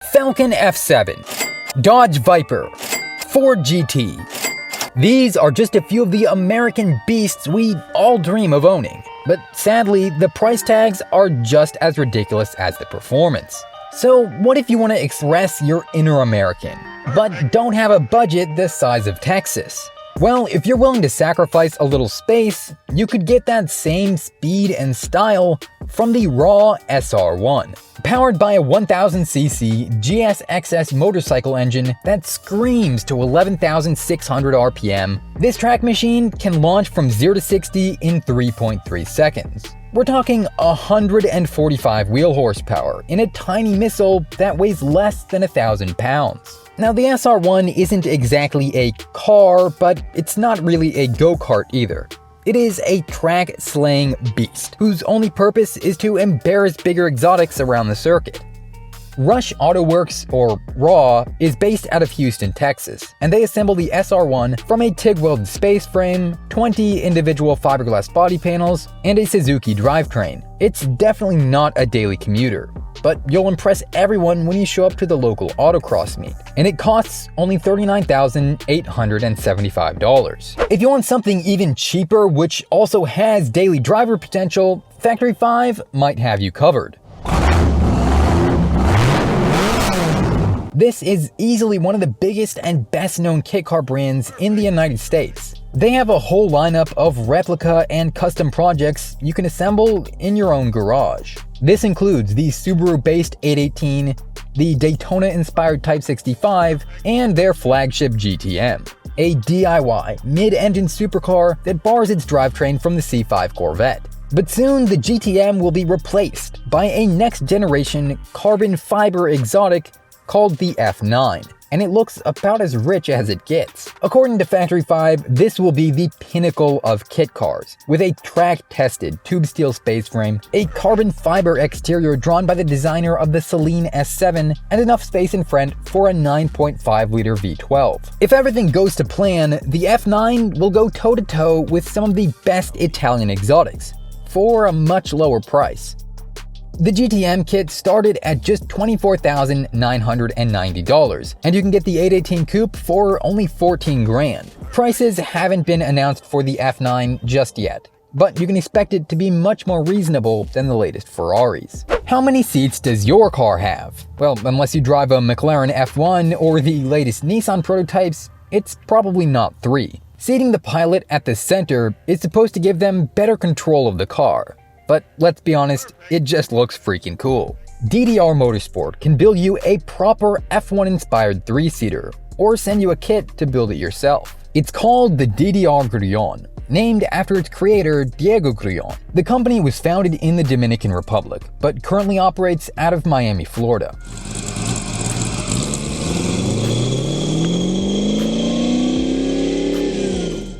Falcon F7, Dodge Viper, Ford GT. These are just a few of the American beasts we all dream of owning. But sadly, the price tags are just as ridiculous as the performance. So what if you want to express your inner American, but don't have a budget the size of Texas? Well, if you're willing to sacrifice a little space, you could get that same speed and style from the raw SR1. Powered by a 1000cc GSXS motorcycle engine that screams to 11,600 RPM, this track machine can launch from 0 to 60 in 3.3 seconds. We're talking 145 wheel horsepower in a tiny missile that weighs less than 1,000 pounds. Now, the SR1 isn't exactly a car, but it's not really a go-kart either. It is a track-slaying beast, whose only purpose is to embarrass bigger exotics around the circuit. Rush Auto Works, or RAW, is based out of Houston, Texas, and they assemble the SR1 from a TIG-welded space frame, 20 individual fiberglass body panels, and a Suzuki drivetrain. It's definitely not a daily commuter, but you'll impress everyone when you show up to the local autocross meet, and it costs only $39,875. If you want something even cheaper which also has daily driver potential, Factory 5 might have you covered. This is easily one of the biggest and best known kit car brands in the United States. They have a whole lineup of replica and custom projects you can assemble in your own garage. This includes the Subaru-based 818, the Daytona-inspired Type 65, and their flagship GTM, a DIY mid-engine supercar that borrows its drivetrain from the C5 Corvette. But soon, the GTM will be replaced by a next-generation carbon fiber exotic called the F9, and it looks about as rich as it gets. According to Factory 5, this will be the pinnacle of kit cars, with a track-tested tube steel space frame, a carbon fiber exterior drawn by the designer of the Celine S7, and enough space in front for a 9.5-liter V12. If everything goes to plan, the F9 will go toe-to-toe with some of the best Italian exotics, for a much lower price. The GTM kit started at just $24,990, and you can get the 818 Coupe for only $14 grand. Prices haven't been announced for the F9 just yet, but you can expect it to be much more reasonable than the latest Ferraris. How many seats does your car have? Well, unless you drive a McLaren F1 or the latest Nissan prototypes, it's probably not 3. Seating the pilot at the center is supposed to give them better control of the car. But let's be honest, it just looks freaking cool. DDR Motorsport can build you a proper F1-inspired 3-seater, or send you a kit to build it yourself. It's called the DDR GRULLON, named after its creator, Diego Grullon. The company was founded in the Dominican Republic, but currently operates out of Miami, Florida.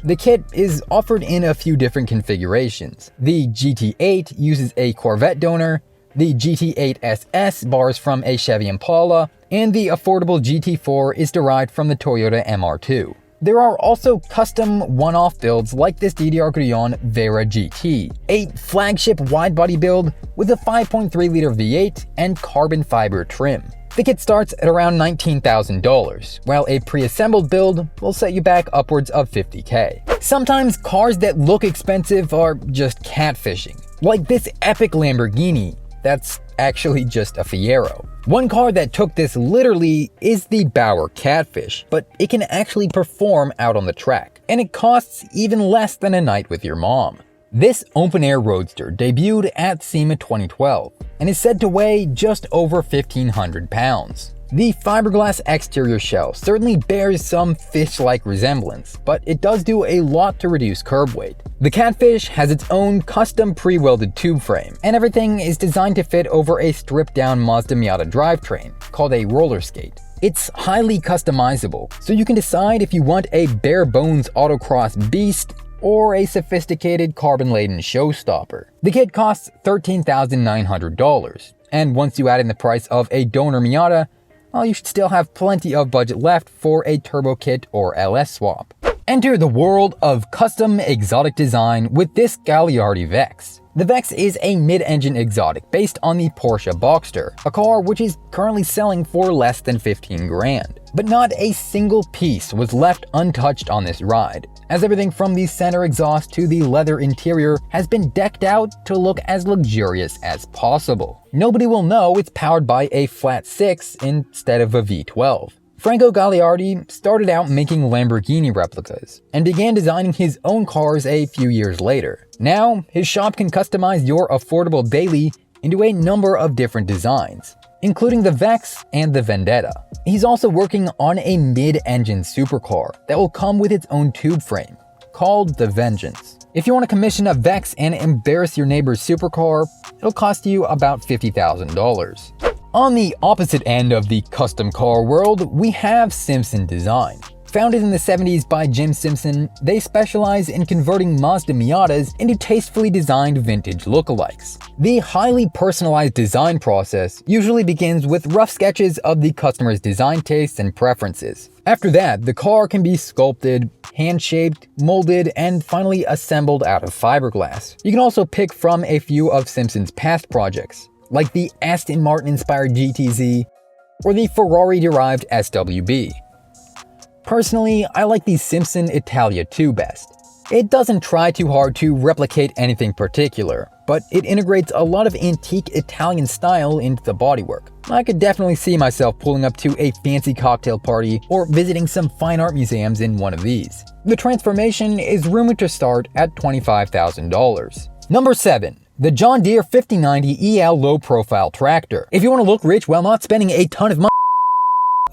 The kit is offered in a few different configurations. The GT8 uses a Corvette donor, the GT8 SS borrows from a Chevy Impala, and the affordable GT4 is derived from the Toyota MR2. There are also custom one-off builds like this DDR GRULLON Vera GT, a flagship wide-body build with a 5.3-liter V8 and carbon fiber trim. The kit starts at around $19,000, while a pre-assembled build will set you back upwards of $50K. Sometimes cars that look expensive are just catfishing, like this epic Lamborghini that's actually just a Fiero. One car that took this literally is the BAUER CATFISH, but it can actually perform out on the track, and it costs even less than a night with your mom. This open-air roadster debuted at SEMA 2012 and is said to weigh just over 1,500 pounds. The fiberglass exterior shell certainly bears some fish-like resemblance, but it does do a lot to reduce curb weight. The CATFISH has its own custom pre-welded tube frame, and everything is designed to fit over a stripped-down Mazda Miata drivetrain called a roller skate. It's highly customizable, so you can decide if you want a bare-bones autocross beast or a sophisticated carbon-laden showstopper. The kit costs $13,900, and once you add in the price of a donor Miata, well, you should still have plenty of budget left for a turbo kit or LS swap. Enter the world of custom exotic design with this Gagliardi Vex. The Vex is a mid-engine exotic based on the Porsche Boxster, a car which is currently selling for less than 15 grand. But not a single piece was left untouched on this ride, as everything from the center exhaust to the leather interior has been decked out to look as luxurious as possible. Nobody will know it's powered by a flat 6 instead of a V12. Franco Gagliardi started out making Lamborghini replicas and began designing his own cars a few years later. Now, his shop can customize your affordable daily into a number of different designs, including the Vex and the Vendetta. He's also working on a mid-engine supercar that will come with its own tube frame, called the Vengeance. If you want to commission a Vex and embarrass your neighbor's supercar, it'll cost you about $50,000. On the opposite end of the custom car world, we have Simpson Design. Founded in the 70s by Jim Simpson, they specialize in converting Mazda Miatas into tastefully designed vintage lookalikes. The highly personalized design process usually begins with rough sketches of the customer's design tastes and preferences. After that, the car can be sculpted, hand-shaped, molded, and finally assembled out of fiberglass. You can also pick from a few of Simpson's past projects, like the Aston Martin-inspired GTZ or the Ferrari-derived SWB. Personally, I like the Simpson Italia 2 best. It doesn't try too hard to replicate anything particular, but it integrates a lot of antique Italian style into the bodywork. I could definitely see myself pulling up to a fancy cocktail party or visiting some fine art museums in one of these. The transformation is rumored to start at $25,000. Number 7. The John Deere 5090 EL low-profile tractor. If you want to look rich while not spending a ton of money.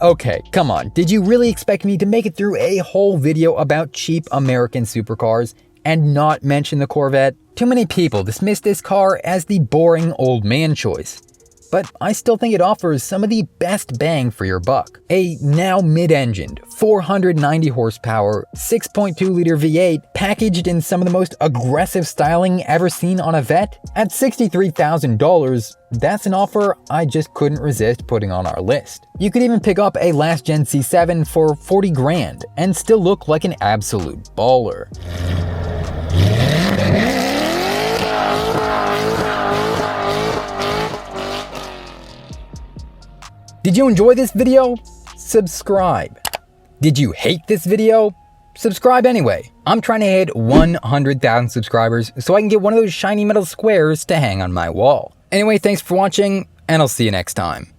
Okay, come on, did you really expect me to make it through a whole video about cheap American supercars and not mention the Corvette? Too many people dismiss this car as the boring old man choice, but I still think it offers some of the best bang for your buck. A now mid-engined, 490 horsepower, 6.2-liter V8 packaged in some of the most aggressive styling ever seen on a Vette? At $63,000, that's an offer I just couldn't resist putting on our list. You could even pick up a last-gen C7 for 40 grand and still look like an absolute baller. Did you enjoy this video? Subscribe. Did you hate this video? Subscribe anyway. I'm trying to hit 100,000 subscribers so I can get one of those shiny metal squares to hang on my wall. Anyway, thanks for watching, and I'll see you next time.